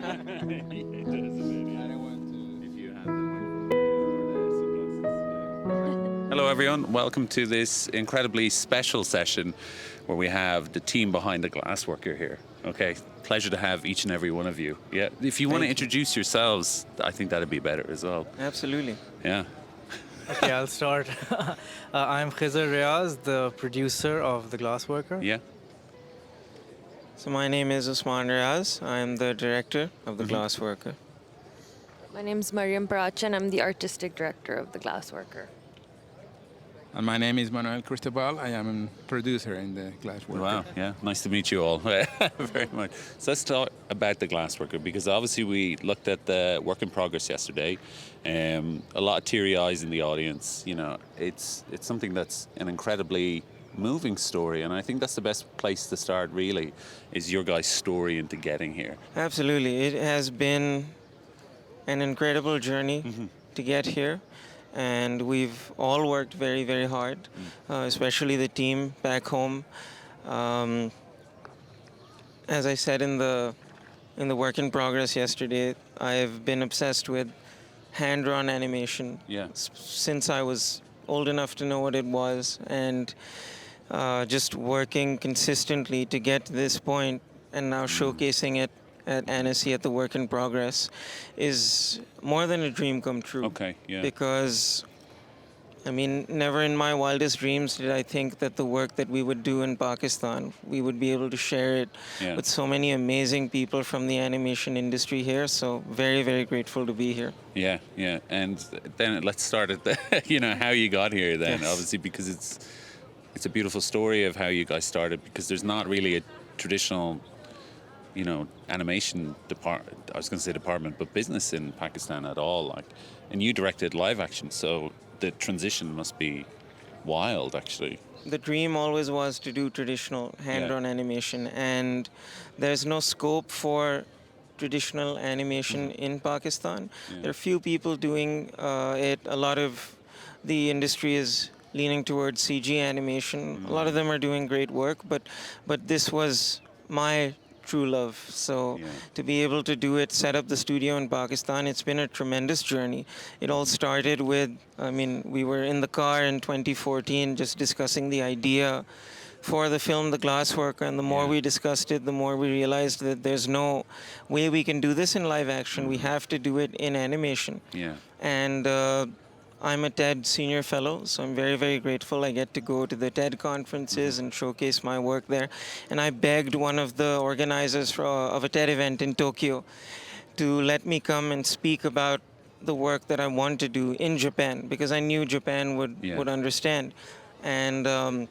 It does a bit, yeah. I don't want to. If you have the microphone or the sunglasses. Hello, everyone. Welcome to this incredibly special session where we have the team behind the Glassworker here. Okay, pleasure to have each and every one of you. Yeah, if you want to introduce yourselves, I think that'd be better as well. Absolutely. Yeah. Okay, I'll start. I'm Khizr Riaz, the producer of The Glassworker. Yeah. So my name is Usman Riaz. I'm the director of The Glassworker. My name's Mariam Parach, and I'm the artistic director of The Glassworker. And my name is Manuel Cristobal. I am a producer in The Glassworker. Wow, yeah. Nice to meet you all very much. So let's talk about The Glassworker, because obviously we looked at the work in progress yesterday. A lot of teary eyes in the audience. You know, it's something that's an incredibly moving story, and I think that's the best place to start, really, is your guys' story into getting here. Absolutely. It has been an incredible journey to get here. And we've all worked very, very hard, especially the team back home. As I said in the work in progress yesterday, I've been obsessed with hand-drawn animation since I was old enough to know what it was, and just working consistently to get to this point and now showcasing it at Annecy at the work in progress is more than a dream come true. Okay, yeah. Because, I mean, never in my wildest dreams did I think that the work that we would do in Pakistan, we would be able to share it with so many amazing people from the animation industry here. So very, very grateful to be here. Yeah, yeah. And then let's start at the, how you got here then, obviously, because it's a beautiful story of how you guys started, because there's not really a traditional animation department, I was going to say department, but business in Pakistan at all. And you directed live action, so the transition must be wild, actually. The dream always was to do traditional hand-drawn animation, and there's no scope for traditional animation in Pakistan. There are few people doing it. A lot of the industry is leaning towards CG animation. A lot of them are doing great work, but this was my true love. So to be able to do it, set up the studio in Pakistan, it's been a tremendous journey. It all started with, we were in the car in 2014 just discussing the idea for the film The Glassworker, and the more we discussed it, the more we realized that there's no way we can do this in live action. We have to do it in animation. Yeah. And I'm a TED senior fellow, so I'm very, very grateful. I get to go to the TED conferences and showcase my work there. And I begged one of the organizers of a TED event in Tokyo to let me come and speak about the work that I want to do in Japan, because I knew Japan would understand. And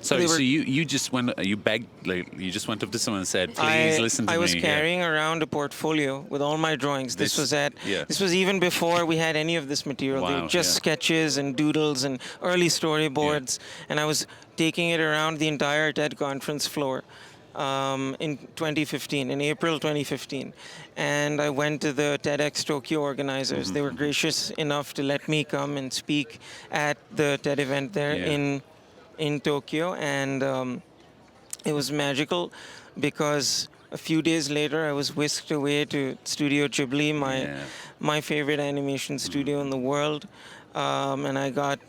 so you just went, you begged, you just went up to someone and said, please listen to me. I was carrying around a portfolio with all my drawings. This was even before we had any of this material. Wow, they were just sketches and doodles and early storyboards. And I was taking it around the entire TED conference floor in 2015, in April 2015. And I went to the TEDx Tokyo organizers. They were gracious enough to let me come and speak at the TED event there in Tokyo, and it was magical, because a few days later I was whisked away to Studio Ghibli, my favorite animation studio in the world, and I got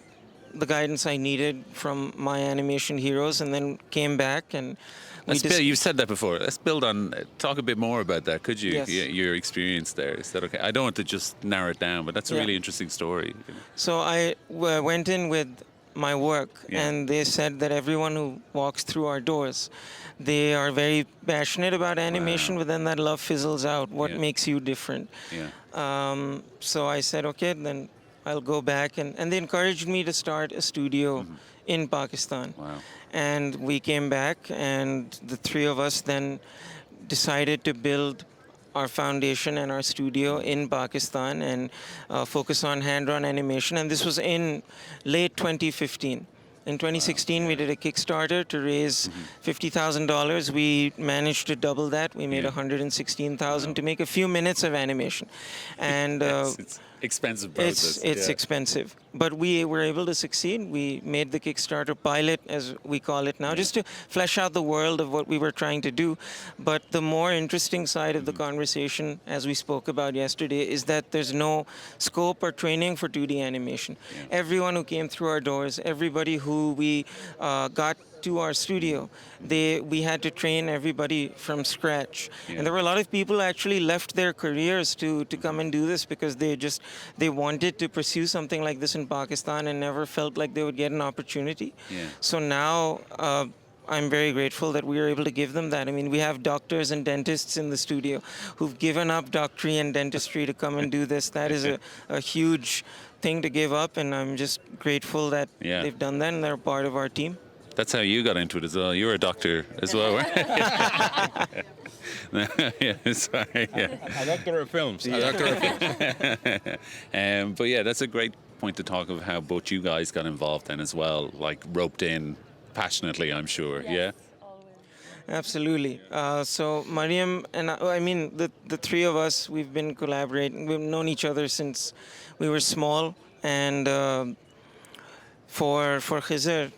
the guidance I needed from my animation heroes, and then came back and you've said that before. Let's build on, talk a bit more about that, could you? Yes. Your experience there. Is that okay? I don't want to just narrow it down, but that's a really interesting story. So I went in with my work, and they said that everyone who walks through our doors, they are very passionate about animation, but then that love fizzles out. What makes you different? So I said, okay, then I'll go back, and they encouraged me to start a studio in Pakistan. Wow. And we came back, and the three of us then decided to build our foundation and our studio in Pakistan and focus on hand-drawn animation. And this was in late 2015. In 2016, we did a Kickstarter to raise $50,000. We managed to double that. We made $116,000 to make a few minutes of animation. And expensive process. It's yeah. expensive, but we were able to succeed. We made the Kickstarter pilot, as we call it now, just to flesh out the world of what we were trying to do. But the more interesting side of the conversation, as we spoke about yesterday, is that there's no scope or training for 2D animation. Everyone who came through our doors, everybody who we got to our studio, we had to train everybody from scratch. And there were a lot of people who actually left their careers to come and do this because they wanted to pursue something like this in Pakistan and never felt like they would get an opportunity. So now I'm very grateful that we were able to give them that. I mean, we have doctors and dentists in the studio who've given up doctory and dentistry to come and do this. That is a huge thing to give up, and I'm just grateful that they've done that and they're part of our team. That's how you got into it as well. You were a doctor as well, weren't you? Yeah, sorry. Yeah. A doctor of films. A doctor of films. But yeah, that's a great point to talk of how both you guys got involved then as well, like roped in passionately, I'm sure. Yeah. Absolutely. So Mariam and I mean, the three of us, we've been collaborating. We've known each other since we were small, and for Khizr,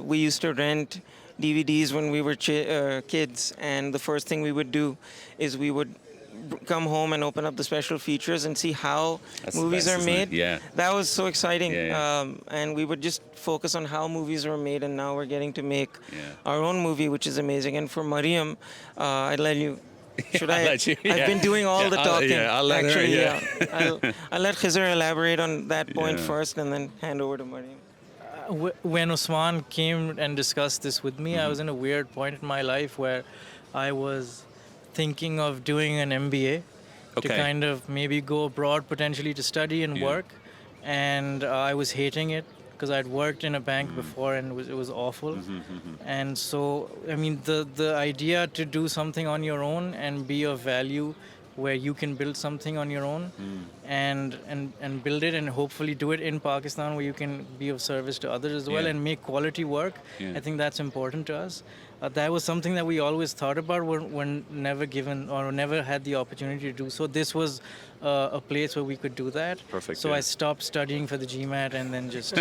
we used to rent DVDs when we were kids, and the first thing we would do is we would come home and open up the special features and see how movies are made. Yeah. That was so exciting. Yeah. And we would just focus on how movies were made, and now we're getting to make our own movie, which is amazing. And for Mariam, I'd let you. Should I? let you, I've been doing all the talking. I'll let actually, her, I'll let Khizr elaborate on that point first, and then hand over to Mariam. When Usman came and discussed this with me, I was in a weird point in my life where I was thinking of doing an MBA to kind of maybe go abroad potentially to study and work, and I was hating it because I'd worked in a bank before and it was awful. And so, I mean, the idea to do something on your own and be of value where you can build something on your own and build it and hopefully do it in Pakistan where you can be of service to others as well and make quality work. I think that's important to us. That was something that we always thought about when never given or never had the opportunity to do so. This was a place where we could do that. Perfect. So I stopped studying for the GMAT and then just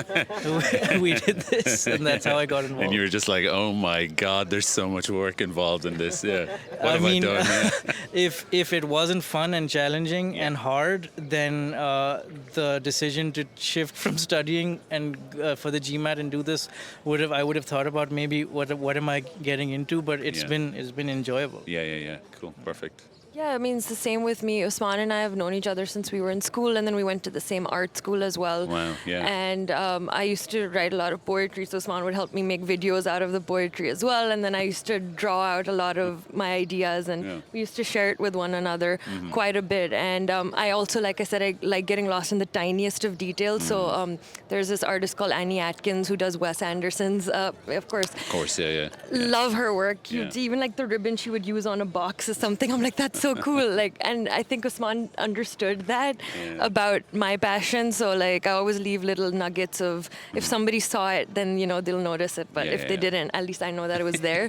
we did this, and that's how I got involved. And you were just like, oh my God, there's so much work involved in this. Yeah. What have I done? If it wasn't fun and challenging and hard, then the decision to shift from studying and for the GMAT and do this I would have thought about maybe what am I getting into, but it's been enjoyable. Yeah. Cool. Perfect. Yeah, I mean, it's the same with me. Usman and I have known each other since we were in school, and then we went to the same art school as well. Wow, yeah. And I used to write a lot of poetry, so Usman would help me make videos out of the poetry as well. And then I used to draw out a lot of my ideas, and we used to share it with one another quite a bit. And I also, like I said, I like getting lost in the tiniest of details. So there's this artist called Annie Atkins who does Wes Anderson's, of course. Of course, yeah. Love her work. Even like the ribbon she would use on a box or something. I'm like, that's so cool. Like, and I think Usman understood that about my passion. So like, I always leave little nuggets of if somebody saw it, then they'll notice it. But if they didn't, at least I know that it was there.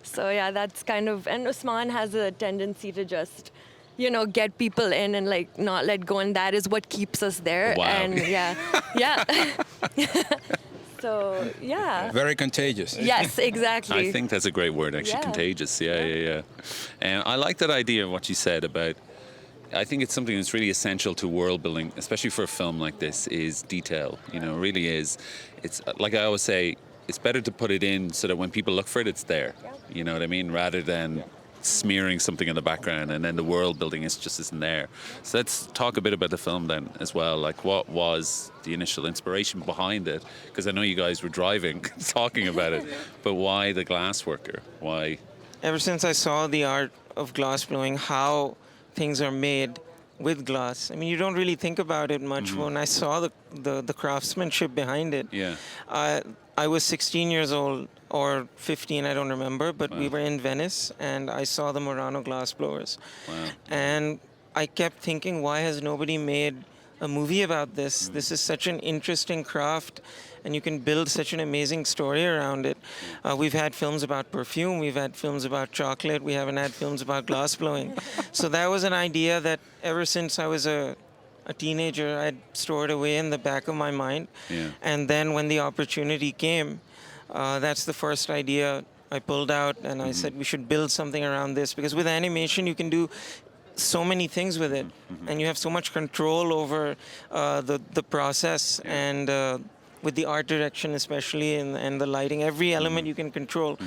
So yeah, that's kind of. And Usman has a tendency to just get people in and like not let go, and that is what keeps us there. Wow. And yeah. So, yeah. Very contagious. Yes, exactly. I think that's a great word, actually, contagious. Yeah. And I like that idea of what you said about, I think it's something that's really essential to world building, especially for a film like this, is detail. It really is. It's like I always say, it's better to put it in so that when people look for it, it's there. You know what I mean? Rather than smearing something in the background and then the world building just isn't there. So let's talk a bit about the film then as well. Like, what was the initial inspiration behind it? Because I know you guys were driving talking about it, but why the Glassworker? Why? Ever since I saw the art of glass blowing, how things are made with glass. I mean, you don't really think about it much. When I saw the craftsmanship behind it, I was 16 years old, or 15, I don't remember, but we were in Venice, and I saw the Murano glass blowers. Wow. And I kept thinking, why has nobody made a movie about this? This is such an interesting craft, and you can build such an amazing story around it. We've had films about perfume, we've had films about chocolate, we haven't had films about glass blowing. So that was an idea that ever since I was a a teenager, I'd stored away in the back of my mind. Yeah. And then when the opportunity came, that's the first idea I pulled out, and I said we should build something around this, because with animation you can do so many things with it, and you have so much control over the process, and with the art direction especially, and the lighting, every element you can control.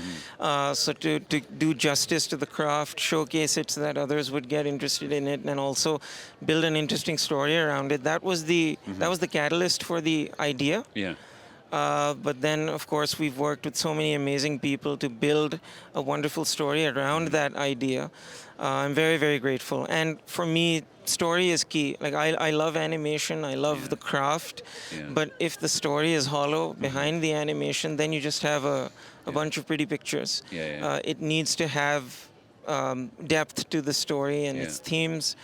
So to do justice to the craft, showcase it so that others would get interested in it, and also build an interesting story around it. That was the catalyst for the idea. Yeah. But then, of course, we've worked with so many amazing people to build a wonderful story around that idea. I'm very, very grateful. And for me, story is key. Like, I love animation, I love the craft, but if the story is hollow behind the animation, then you just have a bunch of pretty pictures. It needs to have depth to the story and its themes.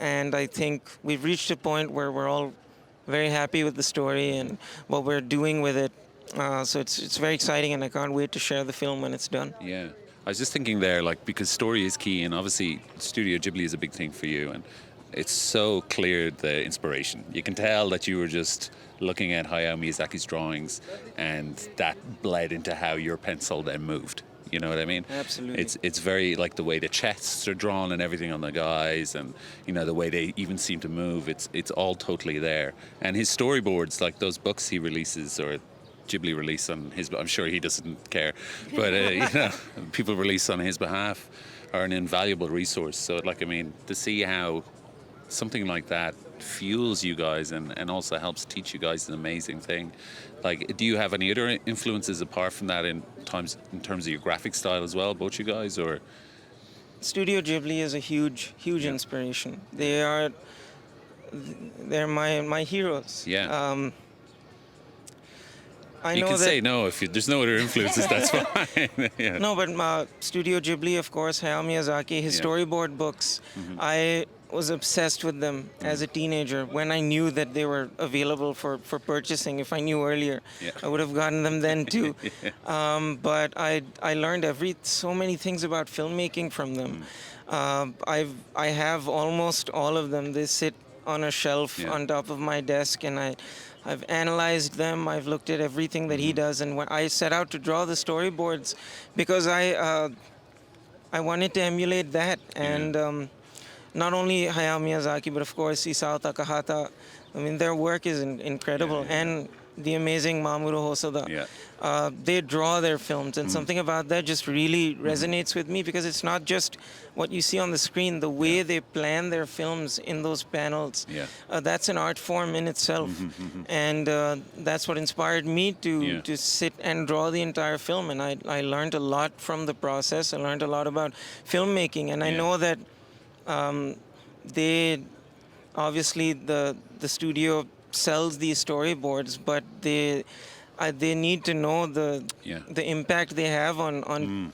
And I think we've reached a point where we're all very happy with the story and what we're doing with it. So it's very exciting, and I can't wait to share the film when it's done. Yeah. I was just thinking there, like, because story is key, and obviously Studio Ghibli is a big thing for you, and it's so clear the inspiration. You can tell that you were just looking at Hayao Miyazaki's drawings, and that bled into how your pencil then moved. You know what I mean? Absolutely. It's very, like, the way the chests are drawn and everything on the guys, and the way they even seem to move. It's all totally there. And his storyboards, like those books he releases, or Ghibli release on his, I'm sure he doesn't care, but people release on his behalf, are an invaluable resource. So, like, I mean, to see how something like that fuels you guys and also helps teach you guys an amazing thing. Like, do you have any other influences apart from that in terms of your graphic style as well, both you guys, or? Studio Ghibli is a huge inspiration. They're my heroes. Yeah. You can say no if there's no other influences. That's fine. Yeah. No, but Studio Ghibli, of course, Hayao Miyazaki, his storyboard books. I was obsessed with them as a teenager. When I knew that they were available for purchasing, if I knew earlier, I would have gotten them then too. But I learned so many things about filmmaking from them. I have almost all of them. They sit on a shelf on top of my desk, and I've analyzed them. I've looked at everything that he does, and when I set out to draw the storyboards, because I wanted to emulate that. And not only Hayao Miyazaki, but of course Isao Takahata. I mean, their work is incredible, and the amazing Mamoru Hosoda. They draw their films, and something about that just really resonates with me, because it's not just what you see on the screen, the way they plan their films in those panels. That's an art form in itself, and that's what inspired me to sit and draw the entire film. And I learned a lot from the process. I learned a lot about filmmaking, and I know that they obviously the studio sells these storyboards, but they need to know the impact they have on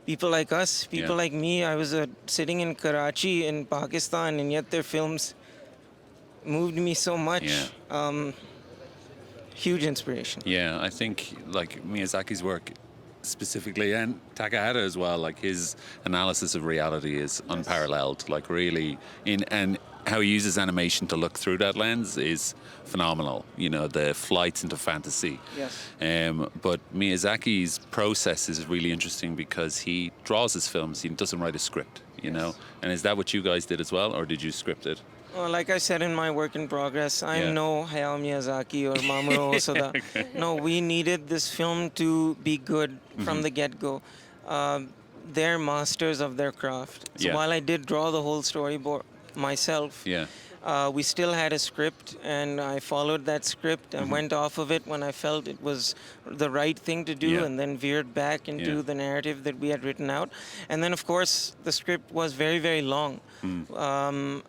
people like us, people like me. I was sitting in Karachi in Pakistan, and yet their films moved me so much. Huge inspiration. Yeah, I think, like, Miyazaki's work specifically, and Takahata as well, like, his analysis of reality is unparalleled. Like, really, and how he uses animation to look through that lens is phenomenal. The flights into fantasy. But Miyazaki's process is really interesting, because he draws his films. He doesn't write a script. And is that what you guys did as well, or did you script it? Well, like I said in my work in progress, I'm no Hayao Miyazaki or Mamoru Hosoda. No, we needed this film to be good from the get-go. They're masters of their craft. So while I did draw the whole storyboard myself, we still had a script, and I followed that script and went off of it when I felt it was the right thing to do, and then veered back into the narrative that we had written out. And then, of course, the script was very, very long.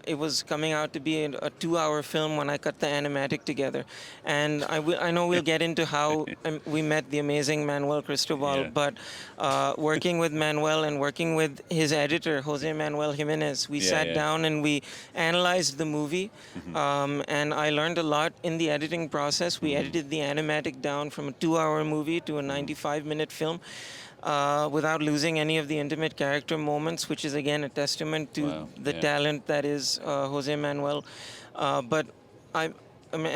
It was coming out to be a 2-hour film when I cut the animatic together. And I know we'll get into how we met the amazing Manuel Cristobal, but working with Manuel and working with his editor, Jose Manuel Jimenez, we sat down and we analyzed the movie. And I learned a lot in the editing process. We edited the animatic down from a 2-hour movie to a 95-minute film. without losing any of the intimate character moments, which is again a testament to Wow, the yeah. talent that is Jose Manuel. But I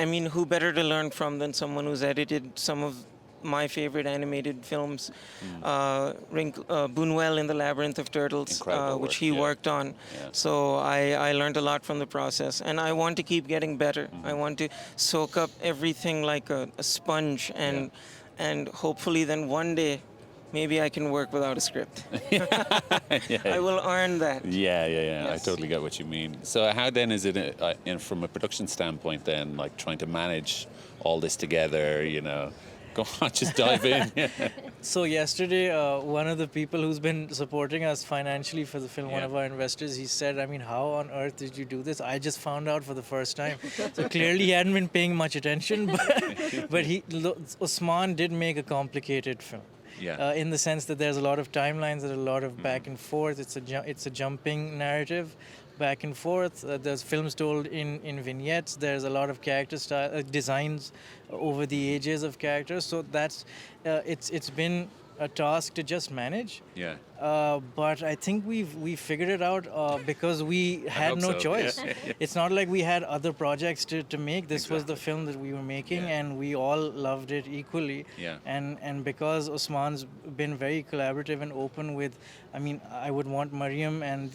mean, who better to learn from than someone who's edited some of my favorite animated films, Buñuel in the Labyrinth of Turtles, Incredible which work, he yeah. worked on. Yeah. So I learned a lot from the process, and I want to keep getting better. I want to soak up everything like a sponge, and hopefully then one day, maybe I can work without a script. I will earn that. Yeah. I Yes. totally get what you mean. So how then is it, from a production standpoint, then, like trying to manage all this together? Go on, just dive in. So yesterday, one of the people who's been supporting us financially for the film, one Yeah. of our investors, he said, I mean, how on earth did you do this? I just found out for the first time. So clearly he hadn't been paying much attention, but Osman did make a complicated film. Yeah. In the sense that there's a lot of timelines, there's a lot of back and forth. It's a jumping narrative, back and forth. There's films told in vignettes. There's a lot of character style designs over the ages of characters. So that's it's been a task to just manage. Yeah. But I think we figured it out because we had hope no so. choice. Yeah. It's not like we had other projects to make. This was the Exactly. film that we were making, Yeah. and we all loved it equally. Yeah. And because Osman's been very collaborative and open with, I mean, I would want Mariam and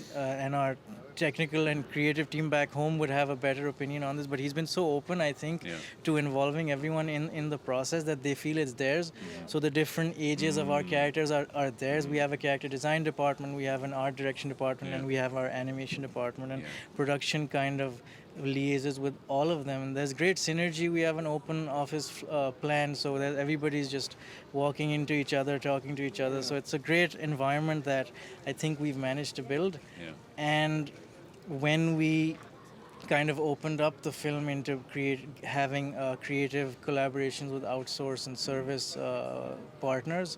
our technical and creative team back home would have a better opinion on this, but he's been so open, I think, to involving everyone in the process that they feel it's theirs. So the different ages of our characters are theirs. We have a character design department, we have an art direction department, and we have our animation department, and production kind of liaises with all of them. And there's great synergy. We have an open office plan, so that everybody's just walking into each other, talking to each other. So it's a great environment that I think we've managed to build. Yeah. And when we kind of opened up the film into having creative collaborations with outsource and service partners,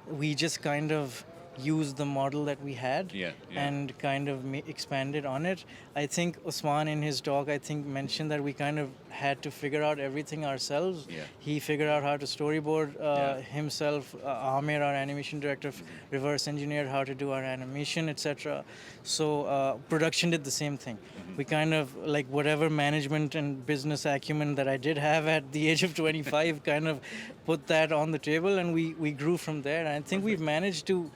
we just kind of used the model that we had and kind of expanded on it. I think Osman in his talk, mentioned that we kind of had to figure out everything ourselves. Yeah. He figured out how to storyboard himself. Amir, our animation director, reverse engineered how to do our animation, etc. So production did the same thing. We kind of, like, whatever management and business acumen that I did have at the age of 25, kind of put that on the table, and we grew from there. And I think we've managed to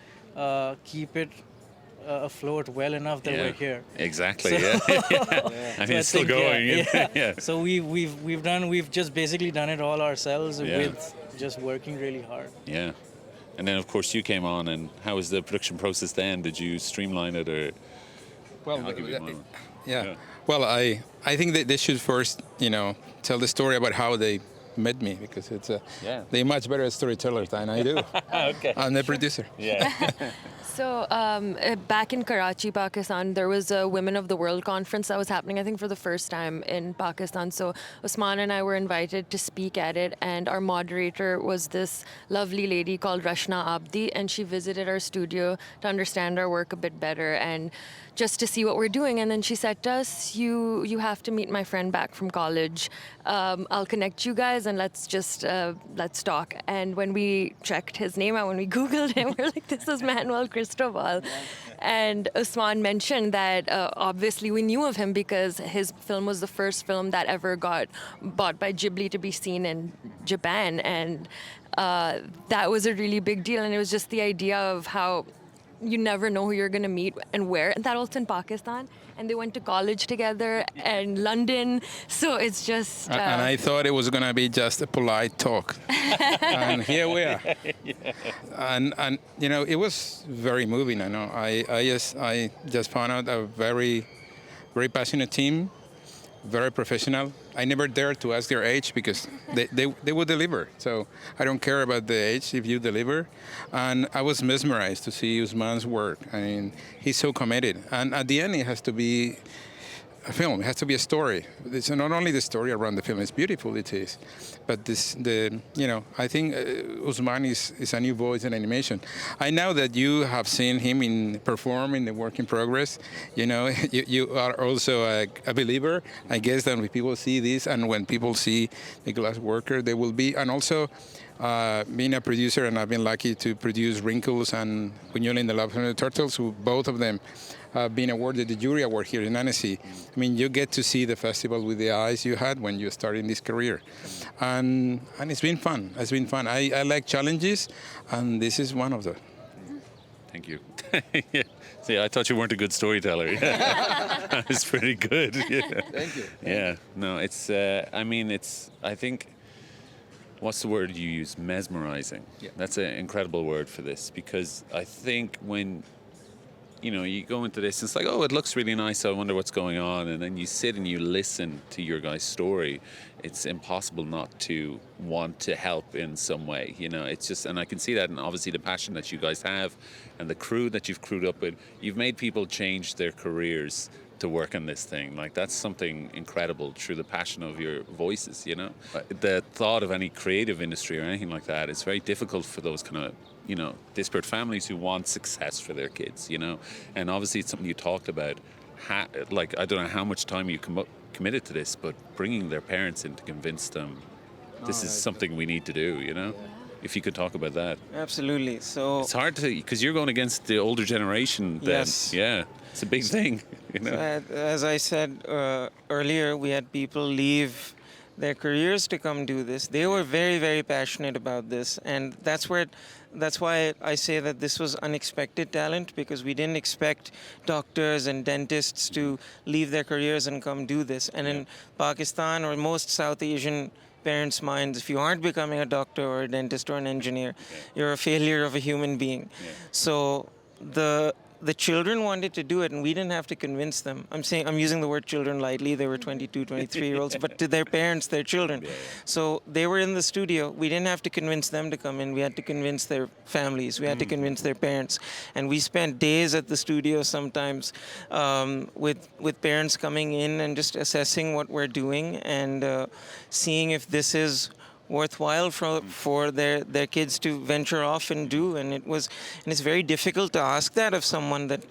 keep it afloat well enough that we're here. Exactly. So- I mean, it's still going. So we've just basically done it all ourselves with just working really hard. Yeah. And then, of course, you came on, and how was the production process then? Did you streamline it, or? Well, I'll give you one. yeah. Well, I think that they should first, tell the story about how they met me, because it's they're much better storytellers than I do. Okay. I'm the producer. Yeah. So back in Karachi, Pakistan, there was a Women of the World conference that was happening, I think, for the first time in Pakistan. So Osman and I were invited to speak at it, and our moderator was this lovely lady called Rashna Abdi, and she visited our studio to understand our work a bit better and just to see what we're doing. And then she said to us, you have to meet my friend back from college. I'll connect you guys, and let's talk. And when we checked his name out, when we Googled him, we're like, this is Manuel Cristobal. And Osman mentioned that obviously we knew of him because his film was the first film that ever got bought by Ghibli to be seen in Japan. And that was a really big deal. And it was just the idea of how you never know who you're going to meet and where. And that also in Pakistan. And they went to college together and London. So it's just... And I thought it was going to be just a polite talk. And here we are. And it was very moving. I know. I just found out a very, very passionate team, very professional. I never dared to ask their age because they would deliver. So I don't care about the age if you deliver. And I was mesmerized to see Usman's work. I mean, he's so committed. And at the end, it has to be a film. It has to be a story. It's not only the story around the film. It's beautiful. It is, but I think Usman is a new voice in animation. I know that you have seen him perform in the Work in Progress. You are also a believer. I guess that when people see this and when people see the Glassworker, they will be. And also, being a producer, and I've been lucky to produce Wrinkles and Buñuel in the Love of the Turtles, who both of them being awarded the jury award here in Annecy. I mean, you get to see the festival with the eyes you had when you started this career. And it's been fun. It's been fun. I like challenges, and this is one of them. Thank you. Yeah. See, I thought you weren't a good storyteller. It's pretty good. Yeah. Thank you. Yeah. No, it's, I think, what's the word you use? Mesmerizing. Yeah. That's an incredible word for this, because I think when you go into this, it's like, oh, it looks really nice, so I wonder what's going on. And then you sit and you listen to your guy's story. It's impossible not to want to help in some way. It's just, and I can see that, and obviously the passion that you guys have and the crew that you've crewed up with, you've made people change their careers to work on this thing. Like, that's something incredible through the passion of your voices, The thought of any creative industry or anything like that, it's very difficult for those kind of, disparate families who want success for their kids, And obviously it's something you talked about. I don't know how much time you committed to this, but bringing their parents in to convince them this is something we need to do, If you could talk about that. Absolutely. So it's hard to, because you're going against the older generation then. Yes. Yeah. It's a big thing, As I said earlier, we had people leave their careers to come do this. They were very, very passionate about this, and that's why I say that this was unexpected talent, because we didn't expect doctors and dentists to leave their careers and come do this. And in Pakistan or most South Asian parents' minds, if you aren't becoming a doctor or a dentist or an engineer, you're a failure of a human being. So the children wanted to do it, and we didn't have to convince them. I'm using the word children lightly. They were 22, 23-year-olds, but to their parents, their children. So they were in the studio. We didn't have to convince them to come in. We had to convince their families. We had to convince their parents. And we spent days at the studio sometimes with parents coming in and just assessing what we're doing and seeing if this is worthwhile for their kids to venture off and do. And it's very difficult to ask that of someone that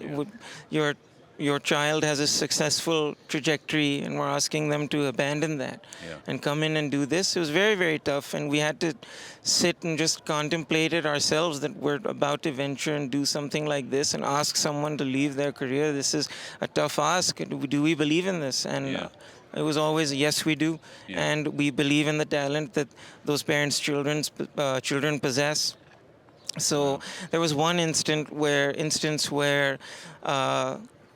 your child has a successful trajectory and we're asking them to abandon that and come in and do this. It was very, very tough, and we had to sit and just contemplate it ourselves, that we're about to venture and do something like this and ask someone to leave their career. This is a tough ask. Do we believe in this? And it was always, yes, we do. And we believe in the talent that those parents' children possess. So there was one instance where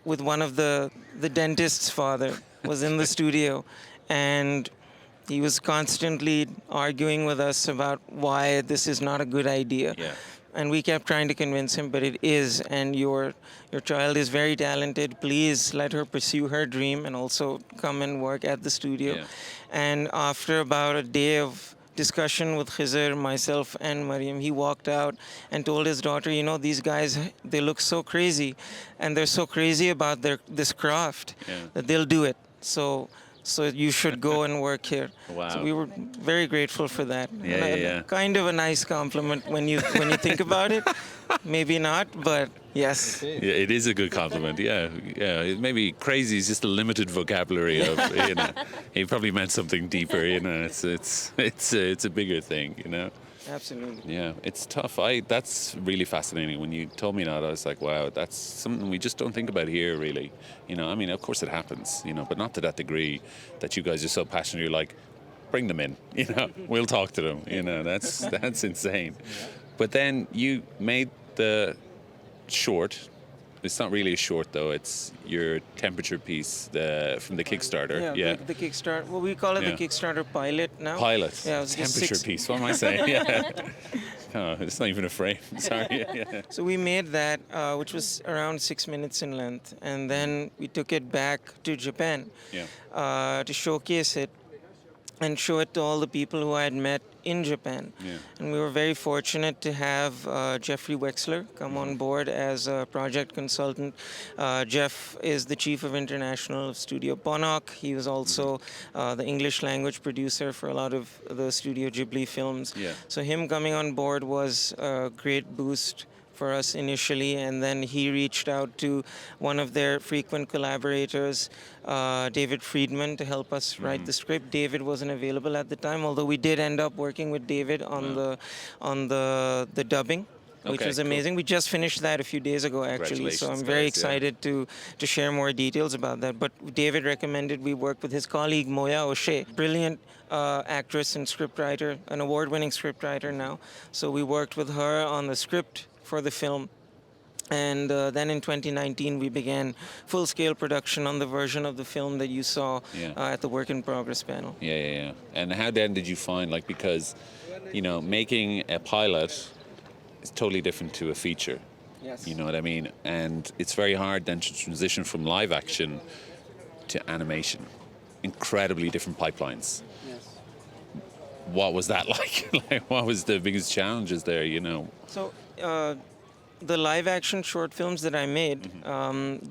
with one of the dentist's father was in the studio, and he was constantly arguing with us about why this is not a good idea. And we kept trying to convince him, but it is, and your child is very talented. Please let her pursue her dream and also come and work at the studio. And after about a day of discussion with Khizr, myself, and Mariam, he walked out and told his daughter, these guys, they look so crazy, and they're so crazy about this craft that they'll do it. So you should go and work here. Wow. So we were very grateful for that. Kind of a nice compliment when you think about it. Maybe not, but yes. Yeah, it is a good compliment. Yeah. Maybe crazy is just a limited vocabulary of. He probably meant something deeper. It's a bigger thing. Absolutely. Yeah, it's tough. That's really fascinating. When you told me that, I was like, wow, that's something we just don't think about here, really. Of course it happens, but not to that degree that you guys are so passionate. You're like, bring them in, we'll talk to them. That's insane. But then you made the short. It's not really a short, though. It's your temperature piece from the Kickstarter. The Kickstarter. Well, we call it the Kickstarter pilot now. Pilot. Yeah, it was temperature piece. What am I saying? Oh, it's not even a frame. Sorry. So we made that, which was around 6 minutes in length, and then we took it back to Japan to showcase it and show it to all the people who I had met in Japan. And we were very fortunate to have Jeffrey Wexler come on board as a project consultant. Jeff is the chief of international of Studio Ponok. He was also the English language producer for a lot of the Studio Ghibli films. So him coming on board was a great boost for us initially, and then he reached out to one of their frequent collaborators, David Friedman, to help us write the script. David wasn't available at the time, although we did end up working with David on the dubbing, which Okay, was cool. amazing. We just finished that a few days ago, actually, so I'm Congratulations, very guys, yeah. excited to share more details about that. But David recommended we work with his colleague Moya O'Shea, brilliant actress and scriptwriter, an award-winning scriptwriter now. So we worked with her on the script for the film. And then in 2019, we began full-scale production on the version of the film that you saw at the Work in Progress panel. Yeah. And how then did you find, like, because, you know, making a pilot is totally different to a feature. Yes. You know what I mean? And it's very hard then to transition from live action to animation. Incredibly different pipelines. Yes. What was that like? Like, what was the biggest challenges there, you know? So the live action short films that I made,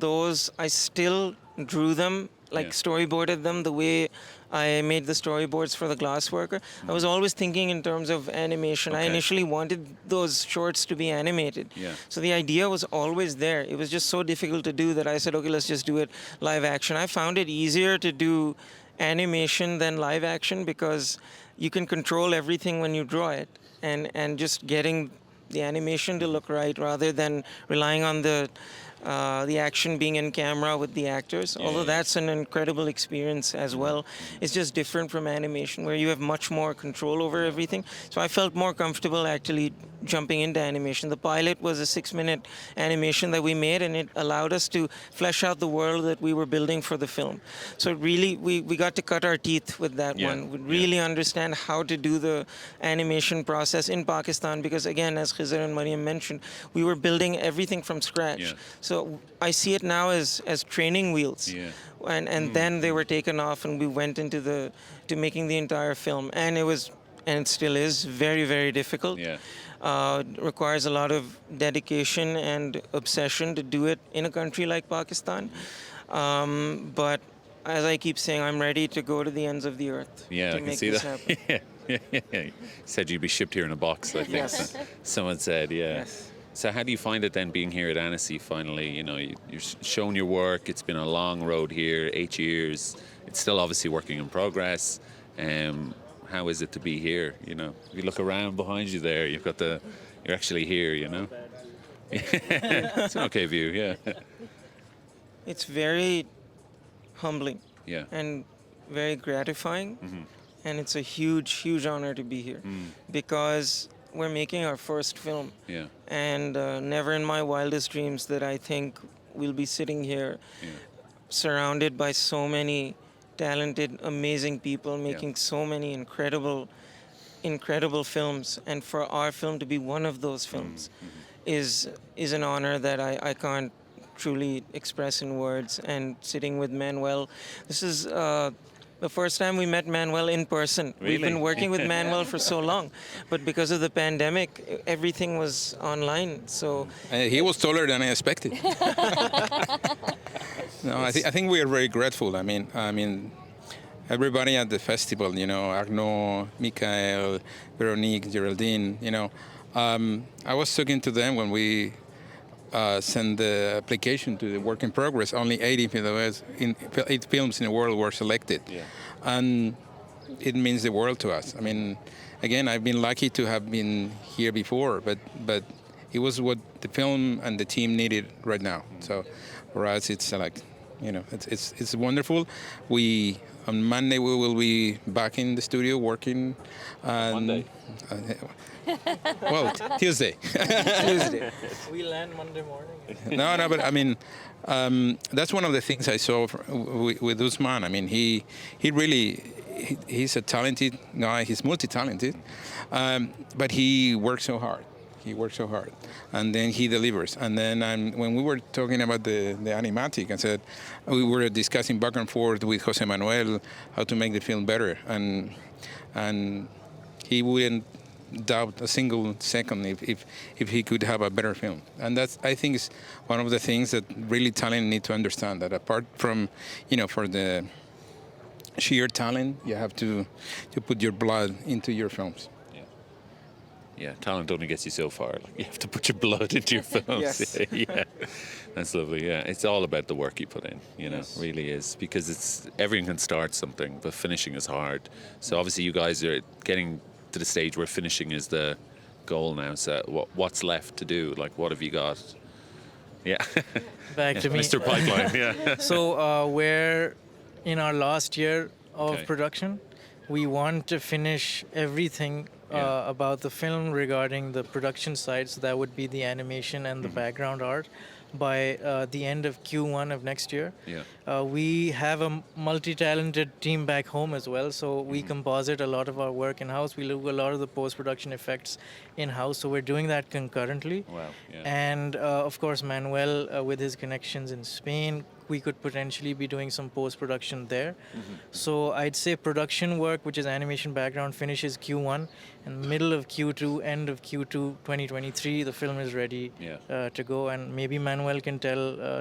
those I still drew them, like storyboarded them the way I made the storyboards for the Glassworker. I was always thinking in terms of animation. I initially wanted those shorts to be animated. Yeah. So the idea was always there. It was just so difficult to do that I said, okay, let's just do it live action. I found it easier to do animation than live action because you can control everything when you draw it, and just getting the animation to look right rather than relying on the action being in camera with the actors. Although that's an incredible experience as well. It's just different from animation where you have much more control over everything. So I felt more comfortable actually jumping into animation. The pilot was a 6-minute animation that we made, and it allowed us to flesh out the world that we were building for the film. So really, we got to cut our teeth with that one. We really understand how to do the animation process in Pakistan because, again, as Khizr and Mariam mentioned, we were building everything from scratch. Yeah. So I see it now as training wheels. Yeah. And then they were taken off, and we went into to making the entire film. And it still is very, very difficult. Yeah. Requires a lot of dedication and obsession to do it in a country like Pakistan. But as I keep saying, I'm ready to go to the ends of the earth Yeah, to I can make see this that. happen. You said you'd be shipped here in a box, I think. Yes. Someone said, yeah. Yes. So how do you find it then being here at Annecy finally? You know, you're showing your work. It's been a long road here, 8 years. It's still obviously working in progress. How is it to be here? You know, if you look around behind you there, you're actually here, you know? It's an okay view, yeah. It's very humbling Yeah. and very gratifying. And it's a huge, huge honor to be here because we're making our first film. Yeah. And never in my wildest dreams that I think we'll be sitting here surrounded by so many talented, amazing people making so many incredible films. And for our film to be one of those films is an honor that I can't truly express in words. And sitting with Manuel, this is the first time we met Manuel in person. Really? We've been working with Manuel for so long, but because of the pandemic, everything was online. So He was taller than I expected. No, I think we are very grateful. I mean, everybody at the festival, you know, Arnaud, Michael, Veronique, Geraldine, you know, I was talking to them when we sent the application to the Work in Progress. Only 8 films in the world were selected, and it means the world to us. I mean, again, I've been lucky to have been here before, but it was what the film and the team needed right now. So for us, it's like, you know, it's wonderful. On Monday we will be back in the studio working. Monday. Well, Tuesday. Tuesday. We land Monday morning. No, but I mean, that's one of the things I saw with Usman. I mean, he's a talented guy. He's multi-talented, but he works so hard. And then he delivers. And then when we were talking about the animatic, I said we were discussing back and forth with Jose Manuel how to make the film better, and he wouldn't doubt a single second if he could have a better film. And that's, I think, is one of the things that really talent need to understand, that apart from, you know, for the sheer talent, you have to put your blood into your films. Yeah, talent only gets you so far. Like, you have to put your blood into your films. Yes. Yeah, that's lovely. Yeah, it's all about the work you put in. You know, Yes. really is, because everyone can start something, but finishing is hard. So obviously, you guys are getting to the stage where finishing is the goal now. So what's left to do? Like, what have you got? Yeah, Back to me. Mr. Pipeline. Yeah. So we're in our last year of Okay. production. We want to finish everything Yeah. about the film regarding the production side. So that would be the animation and the background art by the end of Q1 of next year. Yeah. We have a multi-talented team back home as well, so we composite a lot of our work in-house. We do a lot of the post-production effects in-house, so we're doing that concurrently. Wow. Yeah. And of course, Manuel, with his connections in Spain, we could potentially be doing some post-production there. So I'd say production work, which is animation background, finishes Q1, and middle of Q2, end of Q2 2023, the film is ready to go. And maybe Manuel can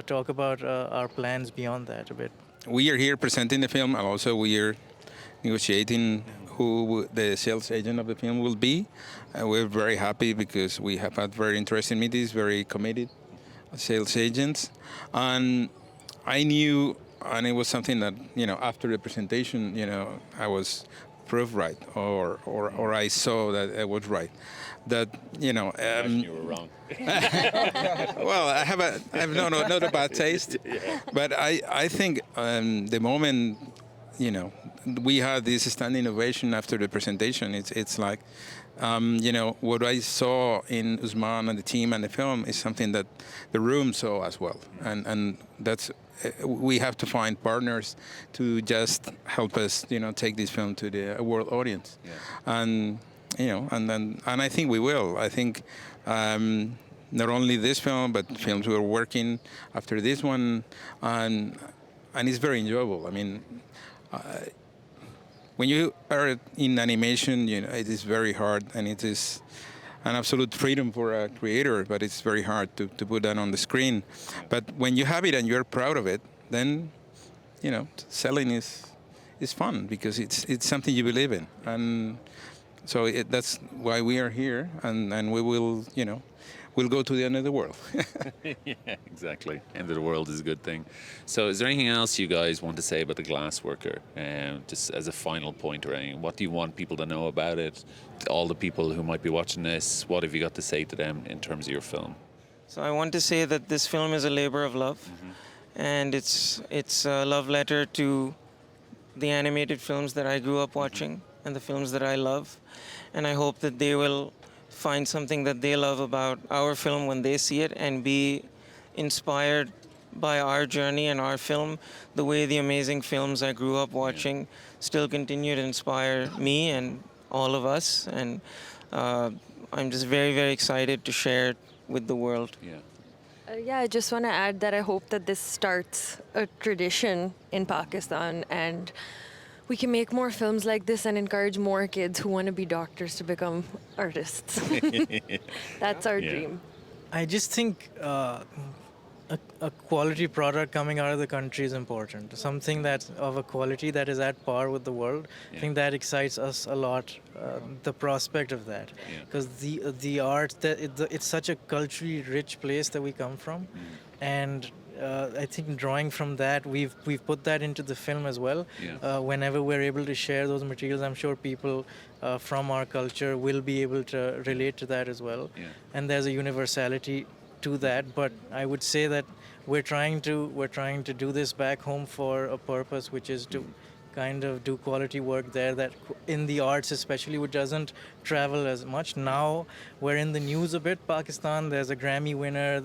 talk about our plans beyond that a bit. We are here presenting the film, and also we are negotiating who the sales agent of the film will be. We're very happy because we have had very interesting meetings, very committed sales agents. And I knew, and it was something that, after the presentation, I was proved right, or I saw that I was right. That, Imagine you were wrong. well, I have not a bad taste, but I think the moment, we had this standing ovation after the presentation, it's like, what I saw in Usman and the team and the film is something that the room saw as well, and that's. We have to find partners to just help us, take this film to the world audience, and I think we will. I think not only this film, but films we're working after this one, and it's very enjoyable. I mean, when you are in animation, it is very hard, and it is an absolute freedom for a creator, but it's very hard to put that on the screen. But when you have it and you're proud of it, then, selling is fun because it's something you believe in. And so that's why we are here, and we will, we'll go to the end of the world. Yeah, exactly. End of the world is a good thing. So is there anything else you guys want to say about the Glassworker? Just as a final point or anything, what do you want people to know about it? All the people who might be watching this, what have you got to say to them in terms of your film? So I want to say that this film is a labor of love, and it's a love letter to the animated films that I grew up watching and the films that I love, and I hope that they will find something that they love about our film when they see it and be inspired by our journey and our film, the way the amazing films I grew up watching still continue to inspire me and all of us. And I'm just very, very excited to share it with the world. Yeah, I just want to add that I hope that this starts a tradition in Pakistan, and we can make more films like this and encourage more kids who want to be doctors to become artists. That's our dream. I just think a quality product coming out of the country is important. Something that's of a quality that is at par with the world. I think that excites us a lot. The prospect of that, because the art it's such a culturally rich place that we come from, and I think drawing from that, we've put that into the film as well. Whenever we're able to share those materials, I'm sure people from our culture will be able to relate to that as well. And there's a universality to that. But I would say that we're trying to do this back home for a purpose, which is to kind of do quality work there, that in the arts especially, which doesn't travel as much. Now we're in the news a bit. Pakistan, there's a Grammy winner,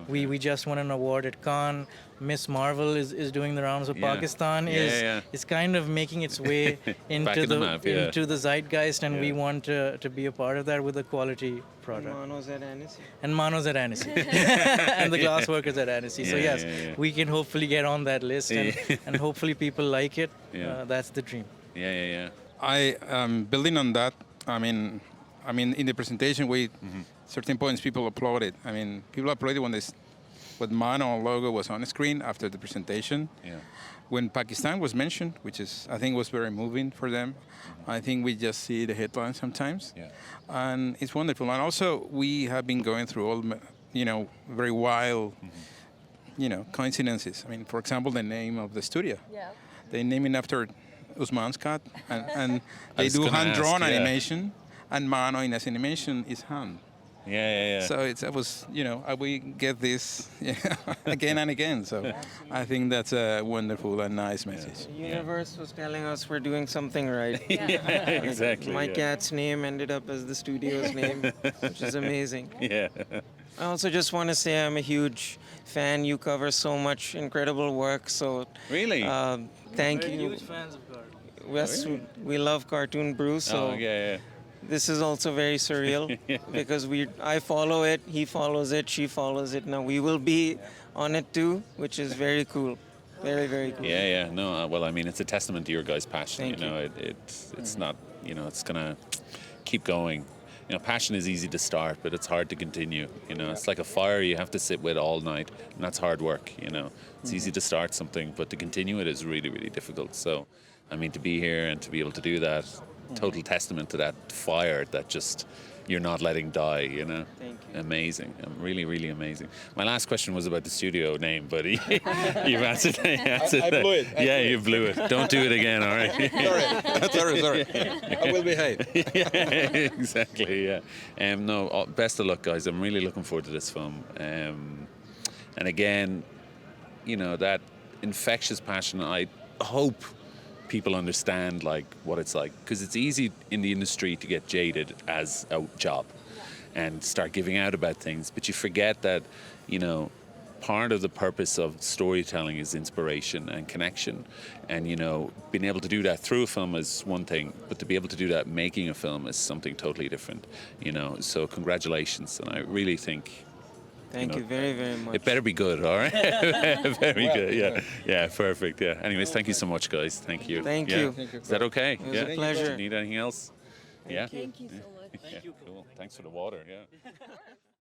we just won an award at Cannes. Miss Marvel is doing the rounds of Pakistan. Is kind of making its way into the zeitgeist, and we want to be a part of that with a quality product. And Mano's at Annecy. And the Glassworkers at Annecy. So yes, we can hopefully get on that list, and hopefully people like it. That's the dream. I building on that. I mean, in the presentation, certain points people applauded. I mean, people applauded when what Mano logo was on the screen after the presentation. Yeah. When Pakistan was mentioned, which is I think was very moving for them. I think we just see the headlines sometimes, Yeah. and it's wonderful. And also we have been going through all very wild coincidences. I mean, for example, the name of the studio. Yeah. They name it after Usman's cat, and they was do gonna hand-drawn ask, yeah. animation, and Mano in as animation is hand. Yeah. So we get this again and again. So I think that's a wonderful and nice message. The universe was telling us we're doing something right. Yeah, exactly. My yeah. cat's name ended up as the studio's name, which is amazing. Yeah. I also just want to say I'm a huge fan. You cover so much incredible work. So Really? thank We're you. huge fans of Cartoon. Yes, we love Cartoon Brew. So Oh, yeah. this is also very surreal because I follow it, he follows it, she follows it. Now we will be on it too, which is very cool. Very, very cool. Yeah. No, well, I mean, it's a testament to your guys' passion. Thank you. It's not, it's gonna keep going. Passion is easy to start, but it's hard to continue. It's like a fire you have to sit with all night, and that's hard work. It's easy to start something, but to continue it is really, really difficult. So, I mean, to be here and to be able to do that, total testament to that fire that just you're not letting die. Thank you. Amazing, really, really amazing. My last question was about the studio name, but you've answered that. I blew it. You blew it. Don't do it again, all right? Sorry. I will behave. Yeah, exactly. Yeah. No, best of luck, guys. I'm really looking forward to this film. And again, that infectious passion. I hope people understand what it's like, because it's easy in the industry to get jaded as a job and start giving out about things, but you forget that part of the purpose of storytelling is inspiration and connection, and being able to do that through a film is one thing, but to be able to do that making a film is something totally different. So congratulations, and I really think Thank you very, very much. it better be good, all right? Very good, yeah, perfect, yeah. Anyways, thank you so much, guys. Thank you. Thank Yeah. you. Is that okay? It was a pleasure. Need anything else? Yeah. Thank you so much. Cool. Thanks for the water. Yeah.